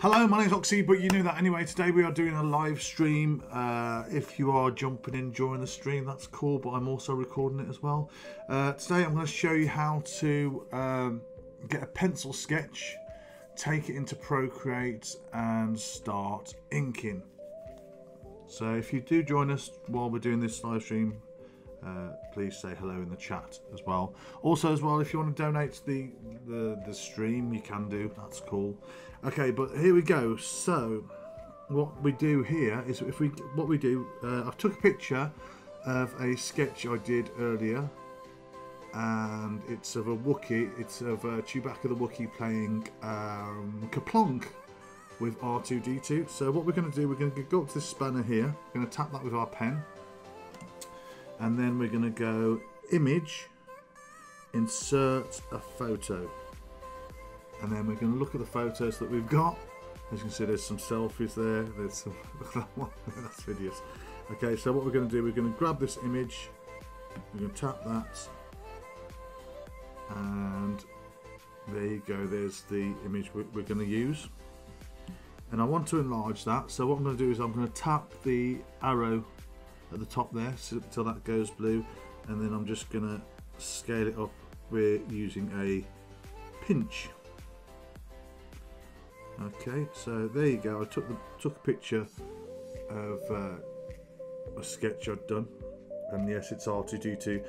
Hello, my name's Okse, but you knew that anyway. Today we are doing a live stream. If you are jumping in during the stream, that's cool, but I'm also recording it as well. Today I'm going to show you how to get a pencil sketch, take it into Procreate and start inking. So if you do join us while we're doing this live stream, please say hello in the chat as well. Also as well, if you want to donate to the stream, you can do. That's cool. Okay, but here we go. So what we do here is I've took a picture of a sketch I did earlier, and it's of a Wookiee. It's of Chewbacca the Wookiee playing Kaplunk with R2-D2. So what we're going to do, we're going to go up to this spanner here. We're going to tap that with our pen, and then we're going to go Image, Insert a Photo. And then we're going to look at the photos that we've got. As you can see, there's some selfies there. There's some, look at that one. That's hideous. Okay, so what we're going to do, we're going to grab this image. We're going to tap that. And there you go. There's the image we're going to use. And I want to enlarge that. So what I'm going to do is I'm going to tap the arrow at the top there until that goes blue. And then I'm just going to scale it up. We're using a pinch. Okay, so there you go. I took a picture of a sketch I'd done, and yes, it's R2-D2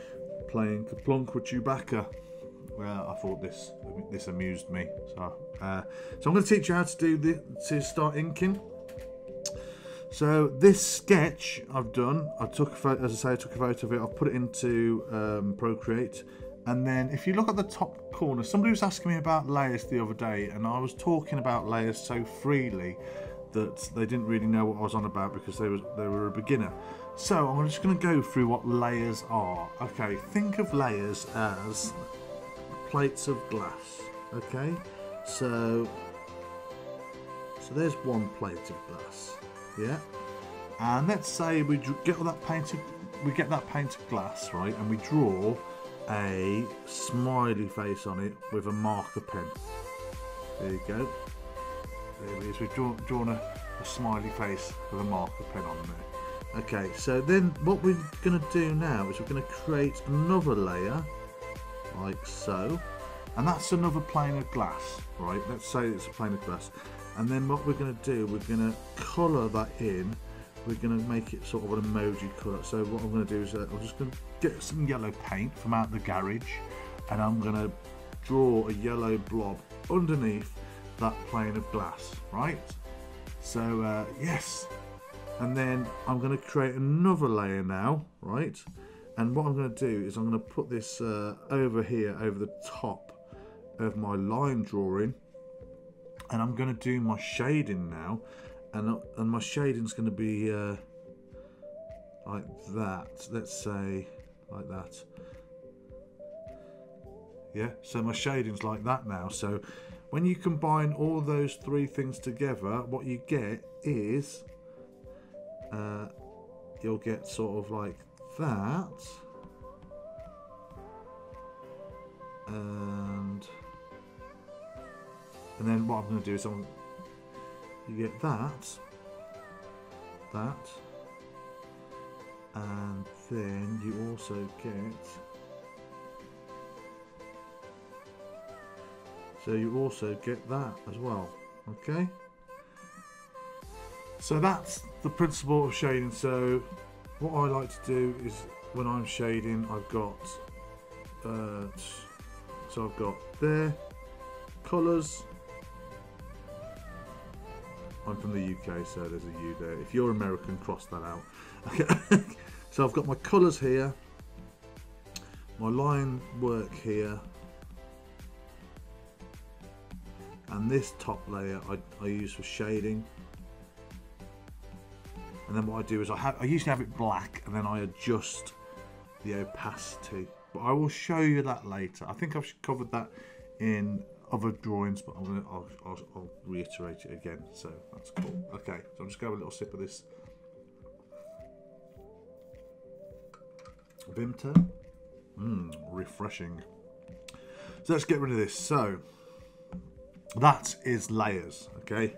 playing Kaplunk with Chewbacca. Well, I thought this amused me, so I'm going to teach you how to do this to start inking. So this sketch I've done, I took a photo, as I say, I took a photo of it. I've put it into Procreate. And then if you look at the top corner, somebody was asking me about layers the other day, and I was talking about layers so freely that they didn't really know what I was on about because they were a beginner. So I'm just going to go through what layers are. Okay, think of layers as plates of glass. Okay, so there's one plate of glass. Yeah, and let's say we get that painted glass, right, and we draw a smiley face on it with a marker pen. There you go. There it is. We've drawn a smiley face with a marker pen on there. Okay, so then what we're going to do now is we're going to create another layer like so, and that's another plane of glass, right? Let's say it's a plane of glass, and then what we're going to do, we're going to colour that in. We're going to make it sort of an emoji colour. So what I'm going to do is I'm just going to get some yellow paint from out the garage, and I'm going to draw a yellow blob underneath that plane of glass, right? So yes, and then I'm going to create another layer now, right? And what I'm going to do is I'm going to put this over here, over the top of my line drawing, and I'm going to do my shading now. And my shading's going to be like that. Let's say like that. Yeah, so my shading's like that now. So when you combine all those three things together, what you get is you'll get sort of like that, and then what I'm going to do is you get that, and then you also get that as well. Okay, so that's the principle of shading. So what I like to do is when I'm shading, I've got I've got there colours. I'm from the UK, so there's a U there. If you're American, cross that out. Okay. So I've got my colours here, my line work here, and this top layer I use for shading. And then what I do is I usually have it black, and then I adjust the opacity. But I will show you that later. I think I've covered that in other drawings, but I'll reiterate it again. So that's cool. Okay, so I'm just going to have a little sip of this Vimto. Refreshing. So let's get rid of this. So that is layers. Okay,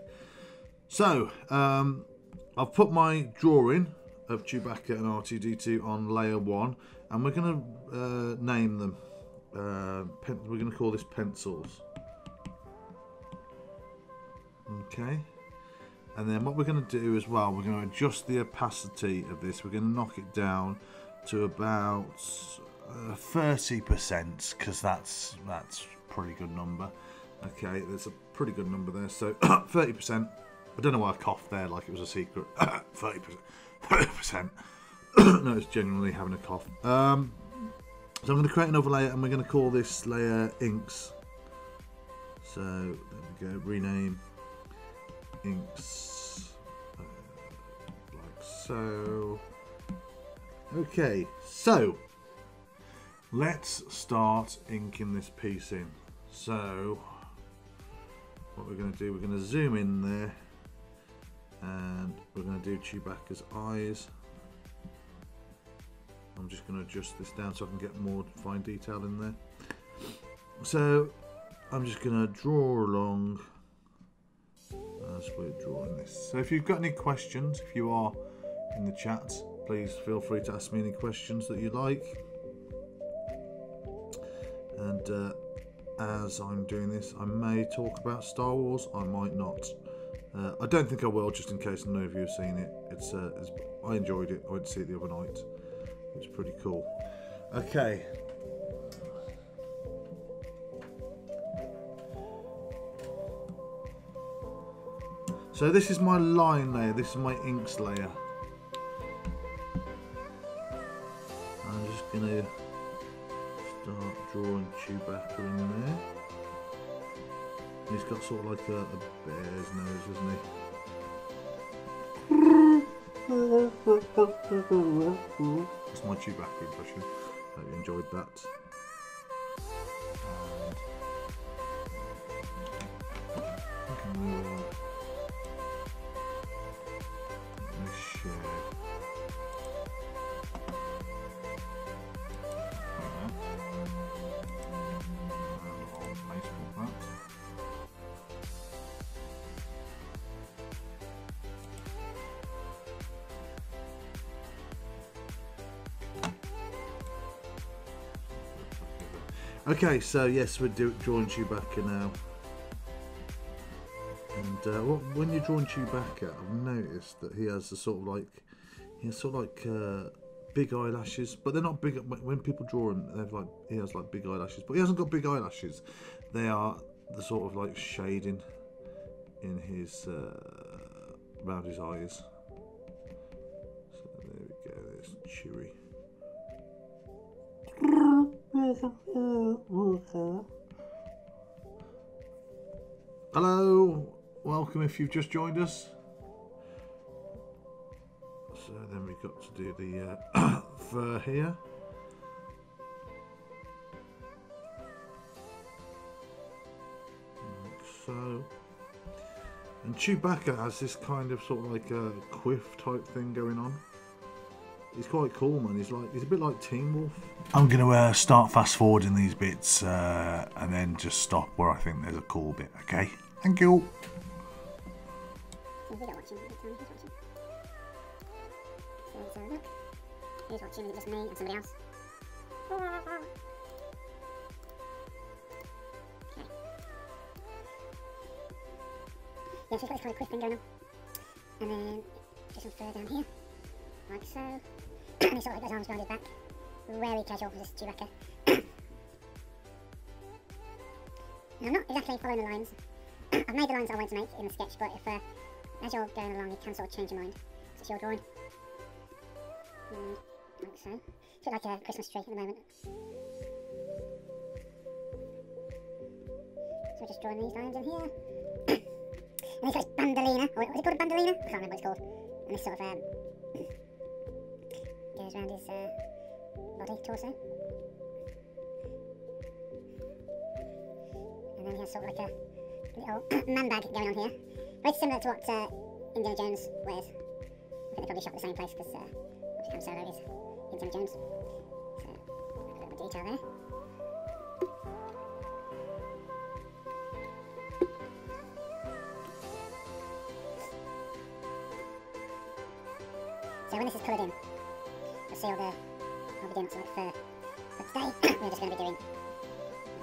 So I've put my drawing of Chewbacca and R2D2 on layer 1, and we're going to name them. We're going to call this pencils. Okay. And then what we're going to do as well, we're going to adjust the opacity of this. We're going to knock it down to about 30%, because that's a pretty good number. Okay, there's a pretty good number there. So 30%. I don't know why I coughed there like it was a secret. 30%. 30%. No, it's genuinely having a cough. So I'm going to create another layer, and we're going to call this layer inks. So there we go. Rename inks like so. Okay, so let's start inking this piece in. So what we're going to do, we're going to zoom in there, and we're going to do Chewbacca's eyes. I'm just going to adjust this down so I can get more fine detail in there. So I'm just going to draw along as we're drawing this. So if you've got any questions, if you are in the chat, please feel free to ask me any questions that you like. And as I'm doing this, I may talk about Star Wars, I might not. I don't think I will, just in case none of you have seen it. I enjoyed it. I went to see it the other night. It was pretty cool. Okay. So this is my line layer, this is my inks layer. I'm just going to start drawing Chewbacca in there. He's got sort of like a bear's nose, isn't he? That's my Chewbacca impression. Hope you enjoyed that. Okay, so yes, we're drawing Chewbacca now. And when you're drawing Chewbacca, I've noticed that he has big eyelashes, but they're not big. When people draw him, he has like big eyelashes, but he hasn't got big eyelashes. They are the sort of like shading in his around his eyes. So there we go. There's Chewie. Hello, welcome if you've just joined us. So then we've got to do the fur here. Like so. And Chewbacca has this kind of sort of like a quiff type thing going on. He's quite cool, man. He's a bit like Teen Wolf. I'm going to start fast forwarding these bits and then just stop where I think there's a cool bit. Okay, thank you. So if you're watching, who's watching? So let's have a look. Who's watching? Is it just me and somebody else? Okay. Yeah, so he's got this kind of quiff thing going on. And then just some fur down here. Like so. And he sort of got his arms behind his back. Very casual for this Chewbacca. Now I'm not exactly following the lines. I've made the lines I want to make in the sketch, but if as you're going along you can sort of change your mind. So it's your drawing. And like so. It's a bit like a Christmas tree at the moment. So we're just drawing these lines in here. And he's got his bandolina. Or was it called a bandolina? I can't remember what it's called. And this sort of goes around his body, torso. And then he has sort of like a little man bag going on here. Very similar to what Indiana Jones wears. I think they probably shot at the same place because Han Solo is Indiana Jones. So, a bit of detail there. So when this is coloured in, you'll see all the, I'll be doing lots of like fur. But today, we're just going to be doing a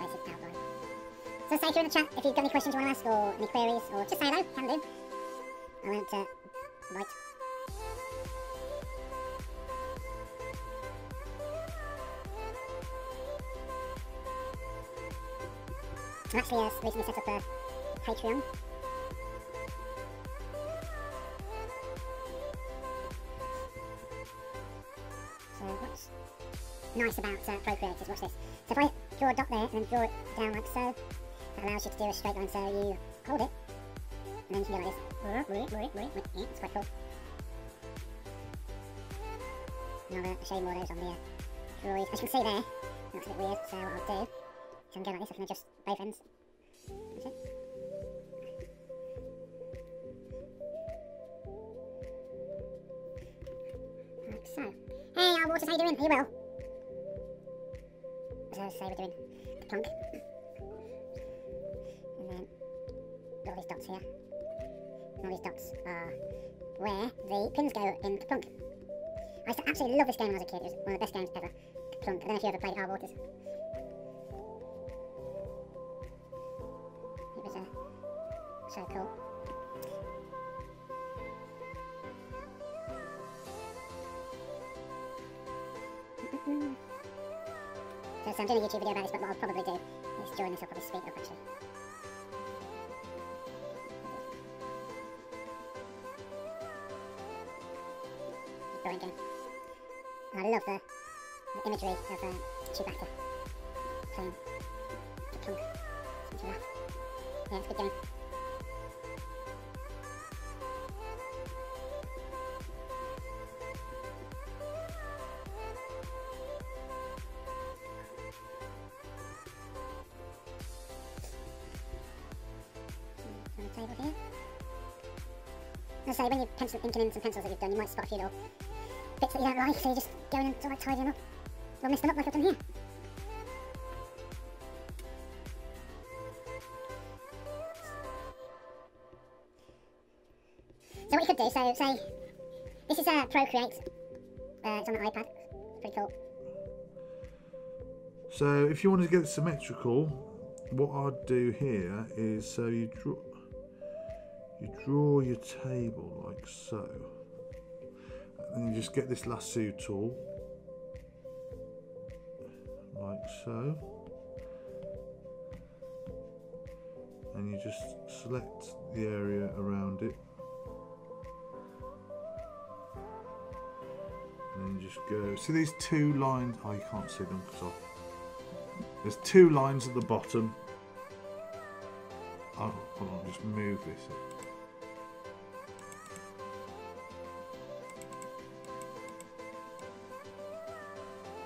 basic outline. So say if you're in the chat, if you've got any questions you want to ask, or any queries, or just say hello, can do. I won't bite. I actually recently set up a Patreon. So what's nice about Procreate is, watch this. So if I draw a dot there and then draw it down like so, that allows you to do a straight line, so you hold it, and then you can go like this. Yeah, it's quite cool. And I'll show you more of those on the droid. As you can see there, it looks a bit weird, so what I'll do is I can go like this, I can adjust both ends. That's it. Like so. Hey, our waters, how you doing? Are you well? So say we're doing the plunk. And then all these dots here. And all these dots are where the pins go in the plunk. I used to absolutely love this game when I was a kid. It was one of the best games ever. Plunk. I don't know if you ever played Our Waters. It was so cool. So I'm doing a YouTube video about this, but what I'll probably do is during this I'll probably speed it up actually. Brilliant game. And I love the imagery of Chewbacca playing the plunk. Something like that. Yeah, it's a good game. On the table here. As I say, when you're inking in some pencils that you've done, you might spot a few little bits that you don't like, so you just go in and sort of like tidy them up. Or mix them up like I've done here. So what you could do, so say, this is Procreate, it's on the iPad, it's pretty cool. So if you want to get it symmetrical, what I'd do here is, so you draw your table like so, and then you just get this lasso tool, like so, and you just select the area around it, and then you just go, see these two lines, oh you can't see them because there's two lines at the bottom. Oh, hold on, just move this.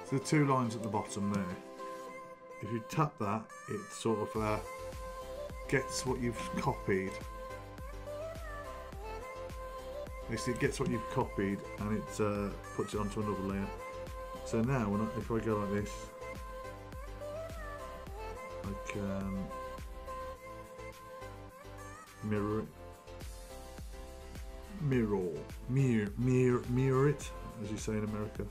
So the two lines at the bottom there. If you tap that, it sort of gets what you've copied. Basically, it gets what you've copied and it puts it onto another layer. So now, if I go like this, I can mirror it, mirror it, as you say in America.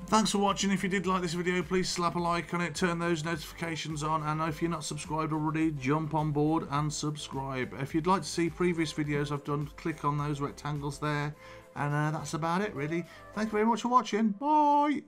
Thanks for watching. If you did like this video, please slap a like on it, turn those notifications on, and if you're not subscribed already, jump on board and subscribe. If you'd like to see previous videos I've done, click on those rectangles there, and that's about it really. Thank you very much for watching. Bye!